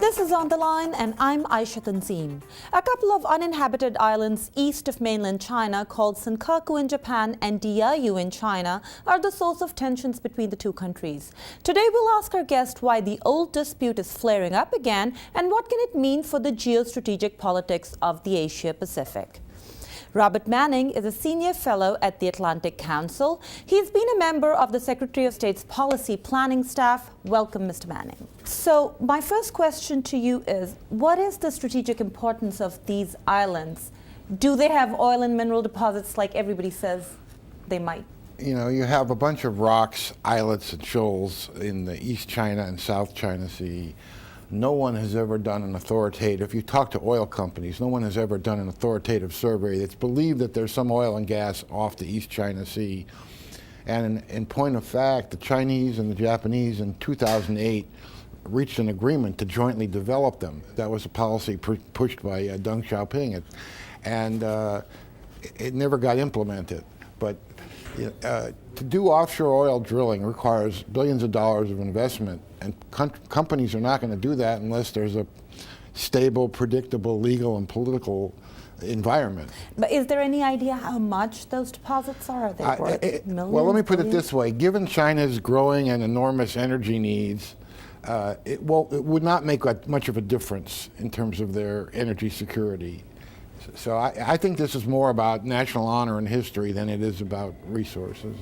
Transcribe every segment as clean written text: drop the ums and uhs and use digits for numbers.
This is On the Line, and I'm Aisha Tanzim. A couple of uninhabited islands east of mainland China called Senkaku in Japan and Diaoyu in China are the source of tensions between the two countries. Today we'll ask our guest why the old dispute is flaring up again and what can it mean for the geostrategic politics of the Asia-Pacific. Robert Manning is a senior fellow at the Atlantic Council. He's been a member of the Secretary of State's policy planning staff. Welcome, Mr. Manning. So my first question to you is, what is the strategic importance of these islands? Do they have oil and mineral deposits like everybody says they might? You know, you have a bunch of rocks, islets, and shoals in the East China and South China Sea. No one has ever done an authoritative, if you talk to oil companies, no one has ever done an authoritative survey. It's believed that there's some oil and gas off the East China Sea. And in point of fact, the Chinese and the Japanese in 2008 reached an agreement to jointly develop them. That was a policy pushed by Deng Xiaoping, and it never got implemented. But to do offshore oil drilling requires billions of dollars of investment, and companies are not going to do that unless there's a stable, predictable, legal and political environment. But is there any idea how much those deposits are? Are they worth millions? Well, let me put it this way. Given China's growing and enormous energy needs, it would not make much of a difference in terms of their energy security. So I think this is more about national honor and history than it is about resources.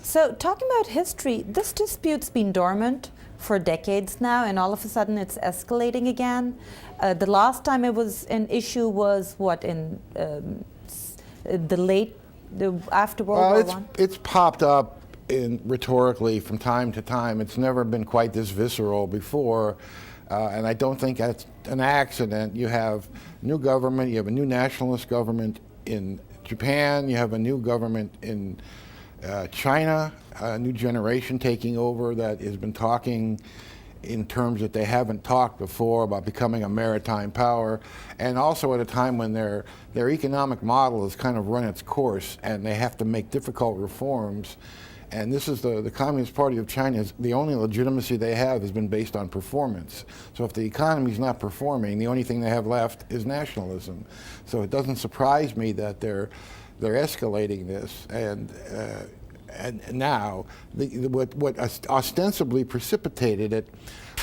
So talking about history, this dispute's been dormant for decades now, and all of a sudden it's escalating again. The last time it was an issue was what, in after World War I? It's popped up rhetorically from time to time. It's never been quite this visceral before. And I don't think that's an accident. You have new government, you have a new nationalist government in Japan, you have a new government in China, a new generation taking over that has been talking in terms that they haven't talked before about becoming a maritime power, and also at a time when their economic model has kind of run its course and they have to make difficult reforms. And this is the Communist Party of China, the only legitimacy they have has been based on performance. So if the economy is not performing, the only thing they have left is nationalism. So it doesn't surprise me that they're escalating this. And now, what ostensibly precipitated it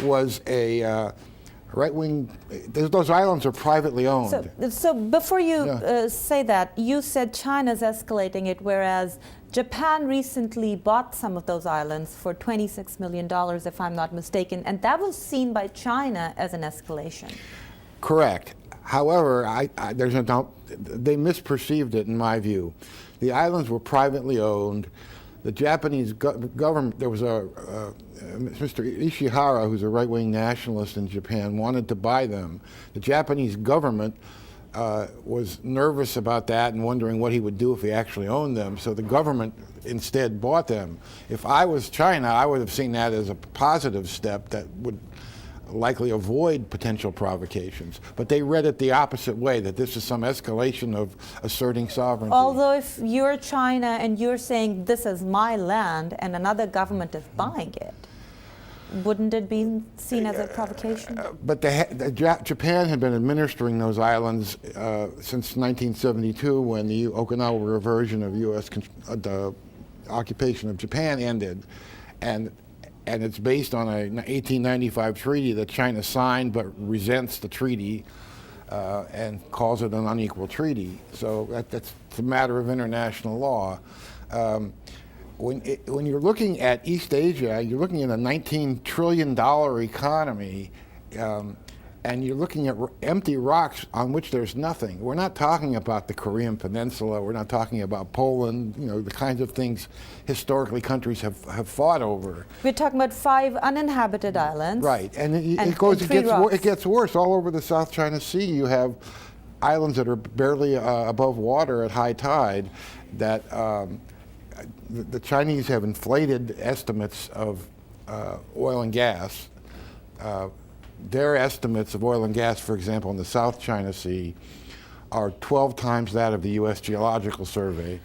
was a right-wing. Those islands are privately owned. So before you say that, you said China's escalating it, whereas Japan recently bought some of those islands for $26 million, if I'm not mistaken, and that was seen by China as an escalation. Correct. However, there's no doubt they misperceived it, in my view. The islands were privately owned. The Japanese government, there was Mr. Ishihara, who's a right-wing nationalist in Japan, wanted to buy them. The Japanese government was nervous about that and wondering what he would do if he actually owned them, so the government instead bought them. If I was China, I would have seen that as a positive step that would likely avoid potential provocations. But they read it the opposite way, that this is some escalation of asserting sovereignty. Although if you're China and you're saying this is my land and another government is buying it, wouldn't it be seen as a provocation? But Japan had been administering those islands since 1972, when the Okinawa reversion of U.S. The occupation of Japan ended, and it's based on a 1895 treaty that China signed but resents the treaty and calls it an unequal treaty. So that's a matter of international law. When you're looking at East Asia, you're looking at a $19 trillion economy, and you're looking at empty rocks on which there's nothing. We're not talking about the Korean Peninsula. We're not talking about Poland, the kinds of things historically countries have fought over. We're talking about 5 uninhabited islands. Right, and it gets worse. All over the South China Sea, you have islands that are barely above water at high tide that the Chinese have inflated estimates of oil and gas. Their estimates of oil and gas, for example, in the South China Sea, are 12 times that of the U.S. Geological Survey.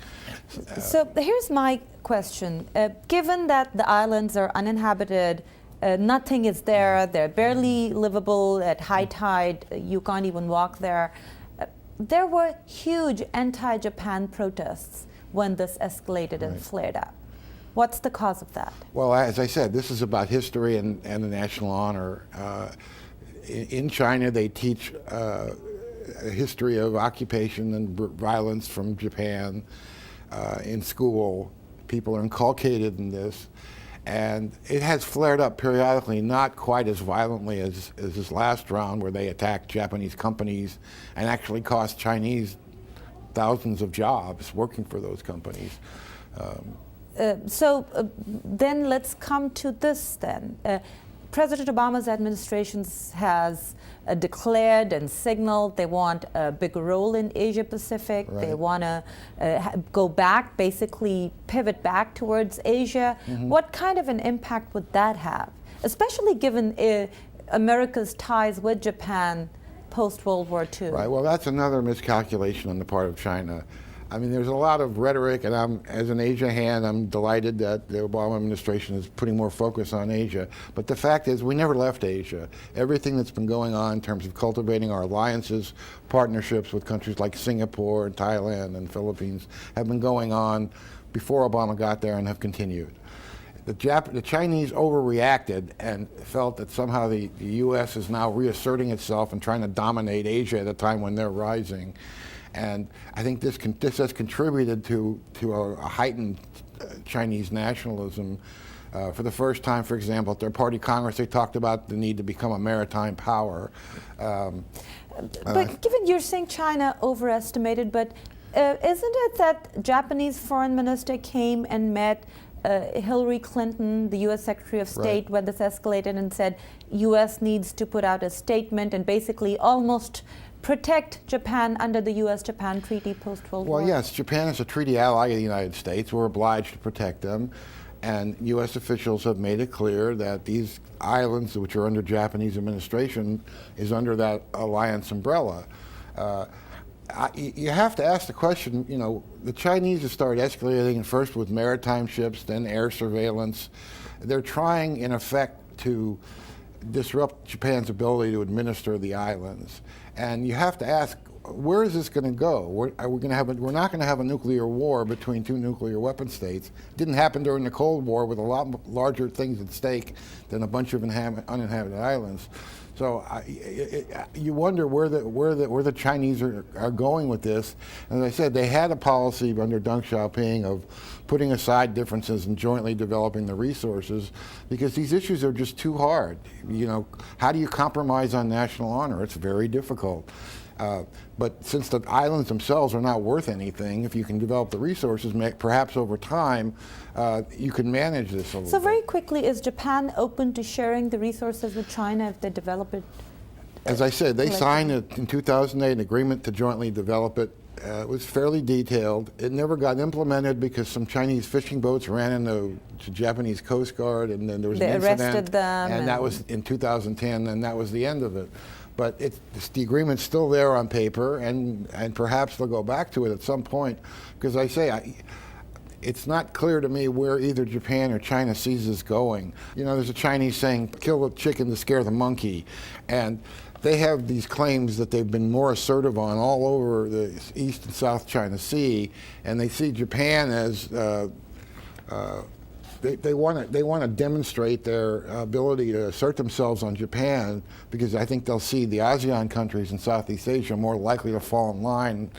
So here's my question. Given that the islands are uninhabited Nothing is there. They're barely livable at high tide. You can't even walk there. There were huge anti-Japan protests when this escalated and flared up. What's the cause of that? Well, as I said, this is about history and the national honor. In China, they teach a history of occupation and violence from Japan in school. People are inculcated in this. And it has flared up periodically, not quite as violently as this last round where they attacked Japanese companies and actually cost Chinese thousands of jobs working for those companies. Then let's come to this then. President Obama's administration has declared and signaled they want a bigger role in Asia Pacific. Right. They want to go back, basically pivot back towards Asia. Mm-hmm. What kind of an impact would that have, especially given America's ties with Japan post-World War II? Right, well, that's another miscalculation on the part of China. I mean, there's a lot of rhetoric, and as an Asia hand, I'm delighted that the Obama administration is putting more focus on Asia. But the fact is, we never left Asia. Everything that's been going on in terms of cultivating our alliances, partnerships with countries like Singapore and Thailand and Philippines have been going on before Obama got there and have continued. The Chinese overreacted and felt that somehow the U.S. is now reasserting itself and trying to dominate Asia at a time when they're rising. And I think this has contributed to a heightened Chinese nationalism. For the first time, for example, at their party congress, they talked about the need to become a maritime power. But given you're saying China overestimated, but isn't it that Japanese foreign minister came and met Hillary Clinton, the U.S. Secretary of State, when this escalated and said U.S. needs to put out a statement and basically almost protect Japan under the U.S.-Japan treaty post-World War? Well, yes, Japan is a treaty ally of the United States. We're obliged to protect them. And U.S. officials have made it clear that these islands, which are under Japanese administration, is under that alliance umbrella. You have to ask the question, you know, the Chinese have started escalating first with maritime ships, then air surveillance. They're trying, in effect, to disrupt Japan's ability to administer the islands. And you have to ask, where is this going to go? We're not going to have a nuclear war between two nuclear weapon states. It didn't happen during the Cold War with a lot larger things at stake than a bunch of uninhabited islands. So you wonder where the Chinese are going with this. As I said, they had a policy under Deng Xiaoping of putting aside differences and jointly developing the resources, because these issues are just too hard. You know, how do you compromise on national honor? It's very difficult. But since the islands themselves are not worth anything, if you can develop the resources, perhaps over time, you can manage this a little So bit. very quickly, is Japan open to sharing the resources with China if they develop it? As I said, they signed in 2008 an agreement to jointly develop it. It was fairly detailed. It never got implemented because some Chinese fishing boats ran into the Japanese Coast Guard, and then there was an incident. They arrested them. And that was in 2010, and that was the end of it. But the agreement's still there on paper, and perhaps they'll go back to it at some point. Because I say, it's not clear to me where either Japan or China sees this going. You know, there's a Chinese saying, kill the chicken to scare the monkey. And they have these claims that they've been more assertive on all over the East and South China Sea, and they see Japan as they want to demonstrate their ability to assert themselves on Japan, because I think they'll see the ASEAN countries in Southeast Asia more likely to fall in line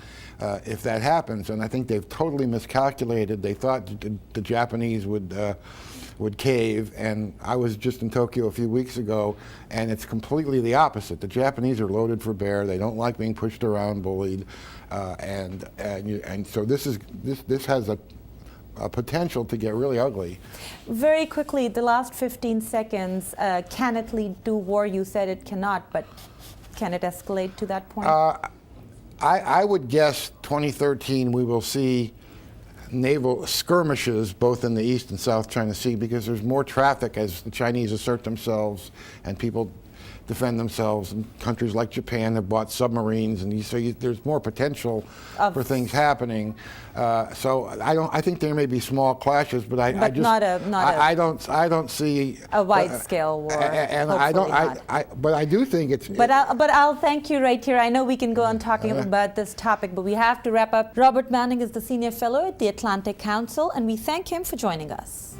if that happens. And I think they've totally miscalculated. They thought the Japanese would cave, and I was just in Tokyo a few weeks ago, and it's completely the opposite. The Japanese are loaded for bear. They don't like being pushed around, bullied, and so this has a potential to get really ugly. Very quickly, the last 15 seconds, can it lead to war? You said it cannot, but can it escalate to that point? I would guess 2013 we will see naval skirmishes both in the East and South China Sea, because there's more traffic as the Chinese assert themselves and people defend themselves. And countries like Japan have bought submarines, and there's more potential for things happening. So I think there may be small clashes, but I don't see a wide-scale war. And but I do think it's. But I'll thank you right here. I know we can go on talking about this topic, but we have to wrap up. Robert Manning is the Senior Fellow at the Atlantic Council, and we thank him for joining us.